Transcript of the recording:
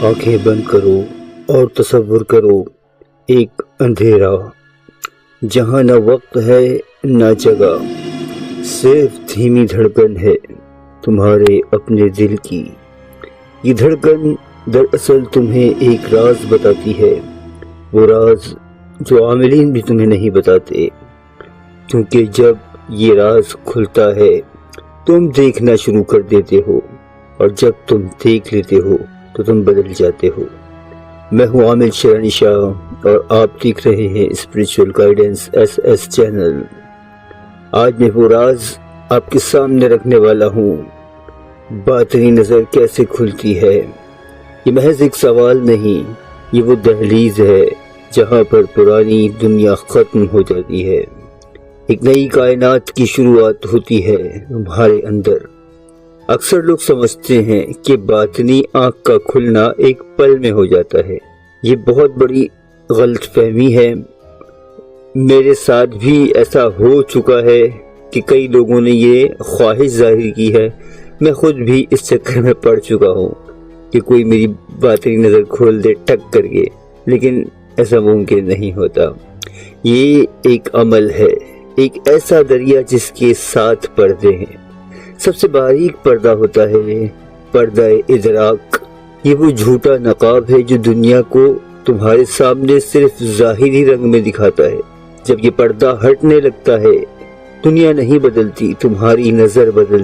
آنکھیں بند کرو اور تصور کرو ایک اندھیرا جہاں نہ وقت ہے نہ جگہ، صرف دھیمی دھڑکن ہے تمہارے اپنے دل کی۔ یہ دھڑکن دراصل تمہیں ایک راز بتاتی ہے، وہ راز جو عاملین بھی تمہیں نہیں بتاتے، کیونکہ جب یہ راز کھلتا ہے تم دیکھنا شروع کر دیتے ہو، اور جب تم دیکھ لیتے ہو تو تم بدل جاتے ہو۔ میں ہوں عامل شرانی شاہ اور آپ دیکھ رہے ہیں اسپریچول گائیڈنس SS چینل۔ آج میں وہ راز آپ کے سامنے رکھنے والا ہوں، باطنی نظر کیسے کھلتی ہے۔ یہ محض ایک سوال نہیں، یہ وہ دہلیز ہے جہاں پر پرانی دنیا ختم ہو جاتی ہے، ایک نئی کائنات کی شروعات ہوتی ہے تمہارے اندر۔ اکثر لوگ سمجھتے ہیں کہ باطنی آنکھ کا کھلنا ایک پل میں ہو جاتا ہے، یہ بہت بڑی غلط فہمی ہے۔ میرے ساتھ بھی ایسا ہو چکا ہے کہ کئی لوگوں نے یہ خواہش ظاہر کی ہے، میں خود بھی اس چکر میں پڑ چکا ہوں کہ کوئی میری باطنی نظر کھول دے ٹک کر کے، لیکن ایسا ممکن نہیں ہوتا۔ یہ ایک عمل ہے، ایک ایسا دریا جس کے 7 پردے ہیں۔ سب سے باریک پردہ ہوتا ہے پردہ ادراک۔ یہ وہ جھوٹا نقاب ہے جو دنیا کو تمہارے سامنے صرف ظاہری رنگ میں دکھاتا ہے۔ جب یہ پردہ ہٹنے لگتا ہے، دنیا نہیں بدلتی، تمہاری نظر بدلتی